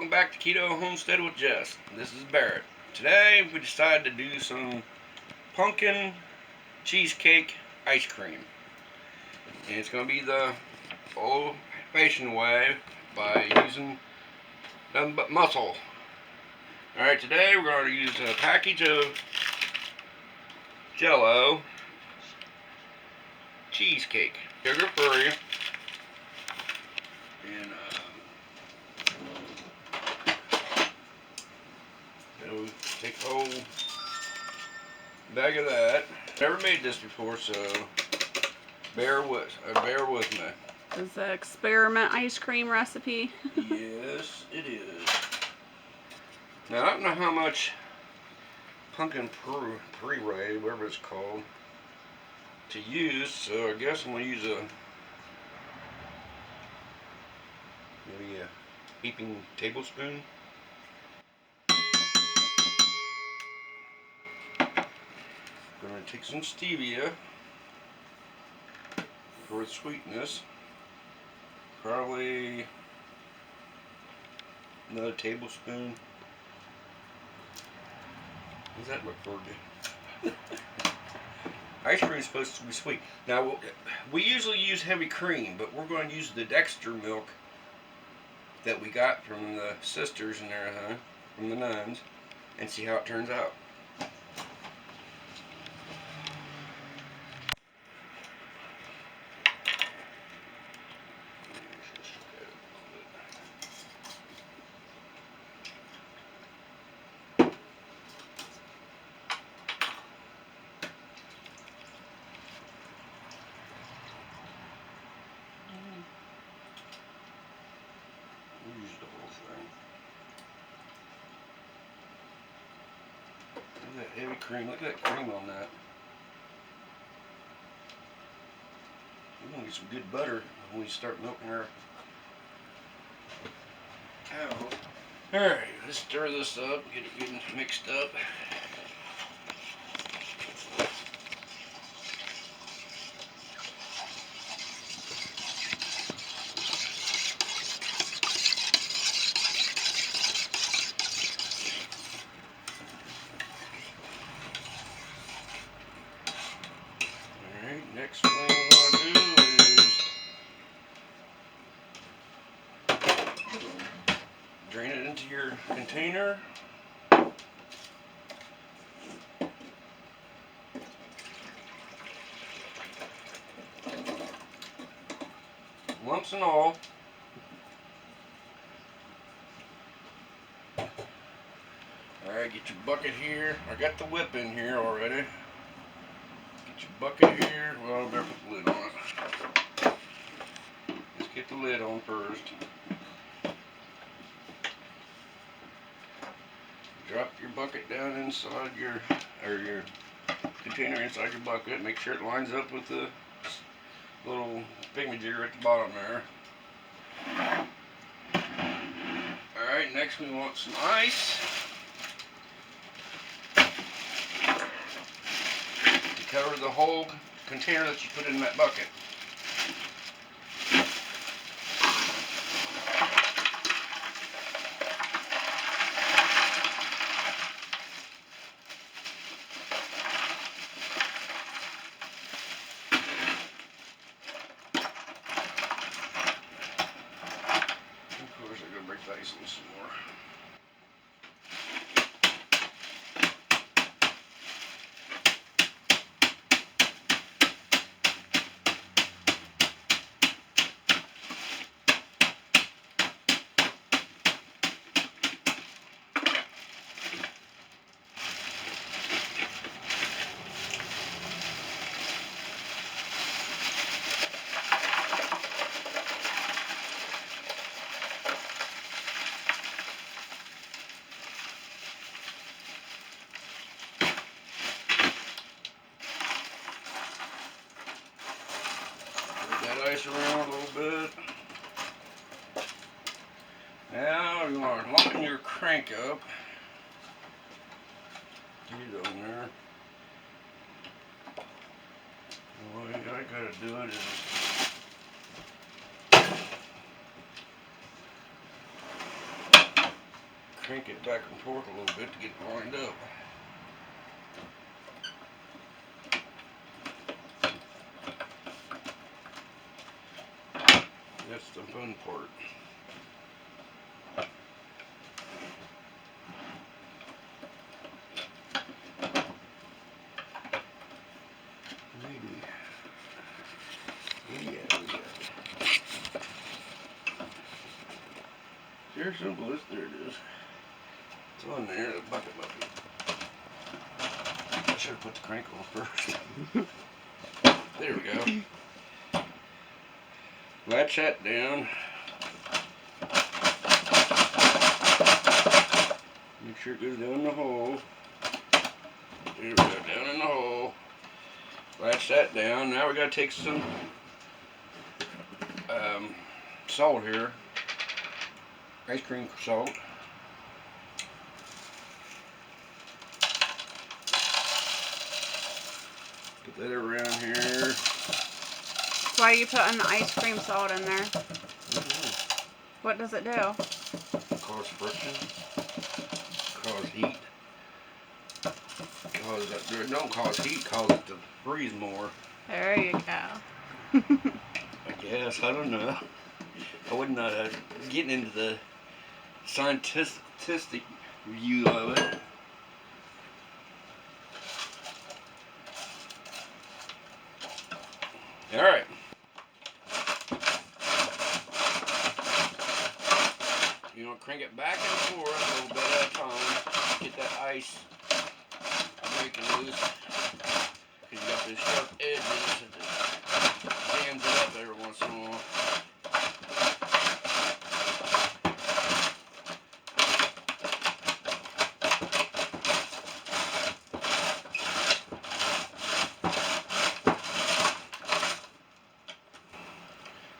welcome back to Keto Homestead with Jess. This is Barrett. Today we decided to do some pumpkin cheesecake ice cream. And it's going to be the old-fashioned way by using nothing but muscle. Alright, today we're going to use a package of Jello cheesecake. Sugar-free. And we'll take a whole bag of that. Never made this before, so bear with me. Is the experiment ice cream recipe? Yes, it is. Now I don't know how much pumpkin puree, whatever it's called, to use, so I guess I'm gonna use maybe a heaping tablespoon. I'm going to take some stevia for the sweetness. Probably another tablespoon. Does that look good? Ice cream is supposed to be sweet. Now, we usually use heavy cream, but we're going to use the Dexter milk that we got from the sisters and everything, from the nuns, and see how it turns out. Use the whole thing. Look at that heavy cream. Look at that cream on that. We're going to get some good butter when we start milking our cows. Alright, let's stir this up, get it good and mixed up. Next thing we want to do is drain it into your container. Lumps and all. Alright, get your bucket here. I got the whip in here already. Get your bucket here. Well, I better put the lid on it. Let's get the lid on first. Drop your bucket down inside your container inside your bucket. Make sure it lines up with the little thingamajigger at the bottom there. Alright, next we want some ice. Cover the whole container that you put in that bucket. Of course, I'm going to break the ice loose some more. Ice around a little bit. Now you want to line your crank up. Get it on there. The way I gotta do it is crank it back and forth a little bit to get it lined up. That's the fun part. Maybe. Yeah, we got it. Very simple. There it is. It's on there. The bucket bucket. I should have put the crank on first. There we go. Latch that down. Make sure it goes down the hole. There we go, down in the hole. Latch that down. Now we gotta take some salt here. Ice cream salt. Get that around here. Why are you putting the ice cream salt in there? Mm-hmm. What does it do? Cause friction. Cause heat. It don't cause heat, cause it to freeze more. There you go. I guess. I don't know. I wasn't getting into the scientific view of it. All right. You know, crank it back and forth a little bit at a time. Get that ice breaking loose. Because you got these sharp edges that jams it up every once in a while.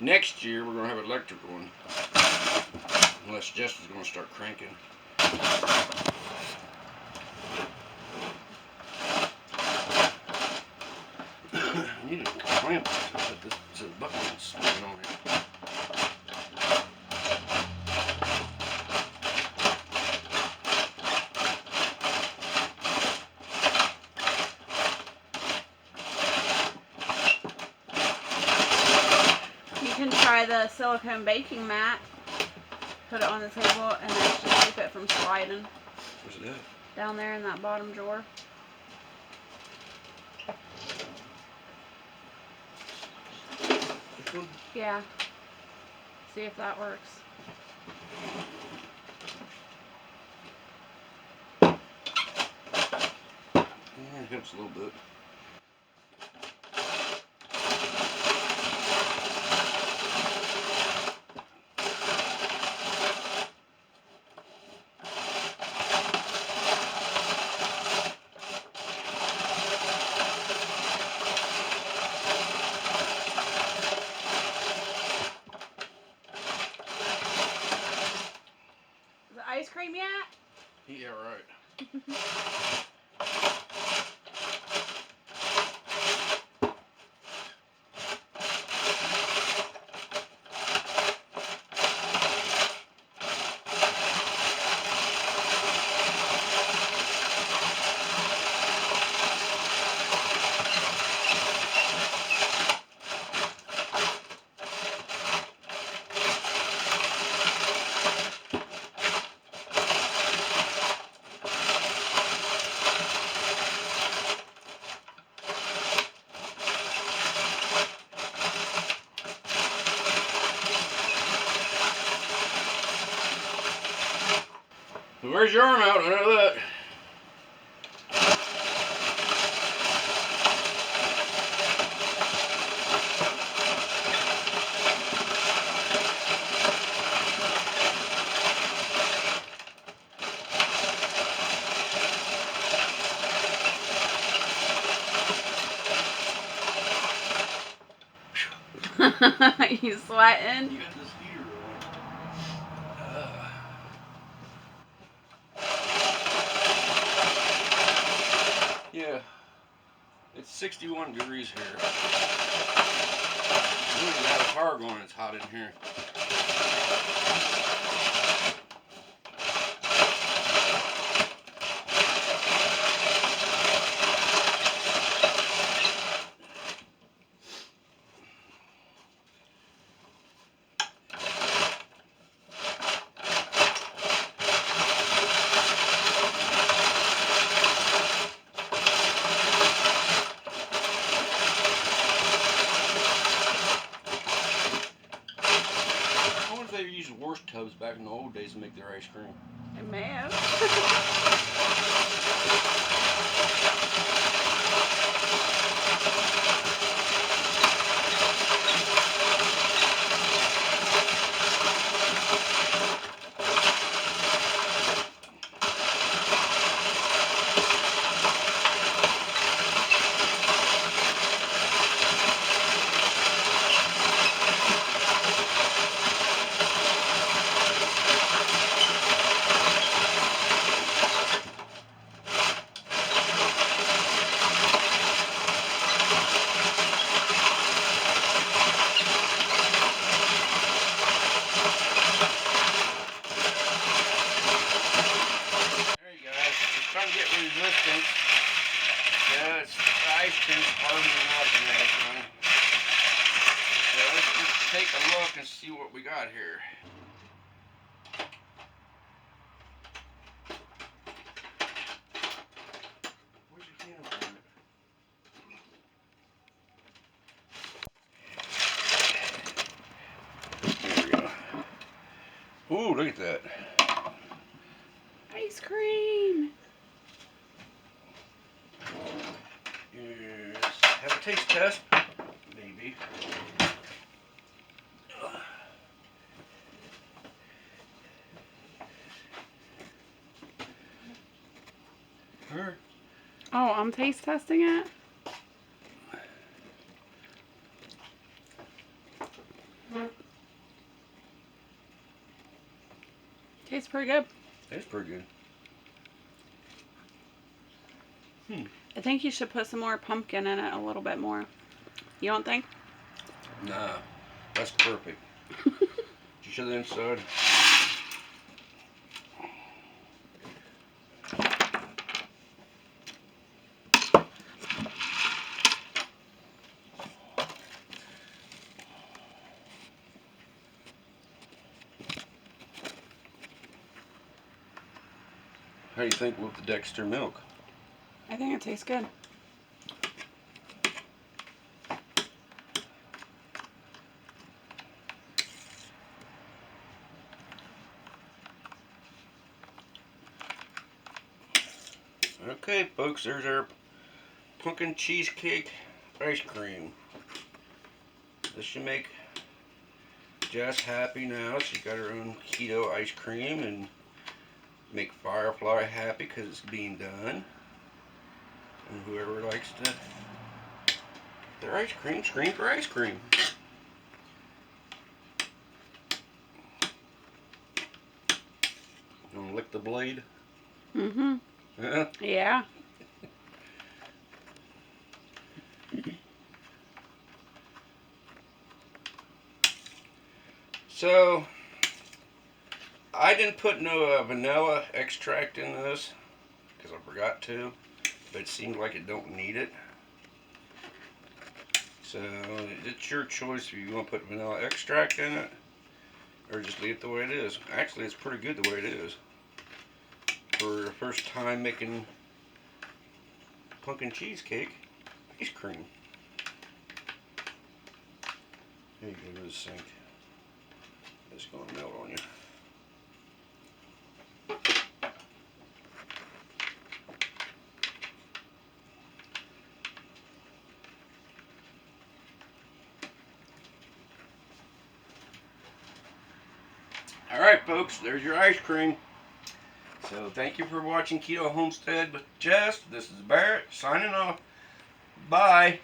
Next year we're going to have an electric one. Unless Jess is going to start cranking. I need a clamp to put this so the button is spinning on it. You can try the silicone baking mat. Put it on the table and actually keep it from sliding. Where's it at? Down there in that bottom drawer. This one? Yeah. See if that works. Yeah, it helps a little bit. Is it ice cream yet? Yeah, right. Where's your arm out? I know that. You sweating? You got this heater on. Yeah. It's 61 degrees here. We don't even have a car going, it's hot in here. back in the old days to make their ice cream. It may have. Starting to get resistance. Yeah, the ice cream's hardening up and everything. So let's just take a look and see what we got here. Where's your can for it? There we go. Ooh, look at that. Ice cream. Yes. Have a taste test. Maybe. Her. Oh, I'm taste testing it. Tastes pretty good. It's pretty good. I think you should put some more pumpkin in it, a little bit more. You don't think? Nah, that's perfect. Did you show the inside? How do you think with the Dexter milk? I think it tastes good. Okay, folks, there's our pumpkin cheesecake ice cream. This should make Jess happy now. She's got her own keto ice cream, and make Firefly happy because it's being done. And whoever likes their ice cream, scream for ice cream. You want to lick the blade? Mm-hmm. Yeah. Yeah. So, I didn't put no vanilla extract in this because I forgot to, but it seems like it don't need it. So, it's your choice if you want to put vanilla extract in it or just leave it the way it is. Actually, it's pretty good the way it is. For the first time making pumpkin cheesecake ice cream. There you go to the sink. It's going to melt on you. Alright folks, there's your ice cream. So thank you for watching Keto Homestead with Jess. This is Barrett signing off. Bye.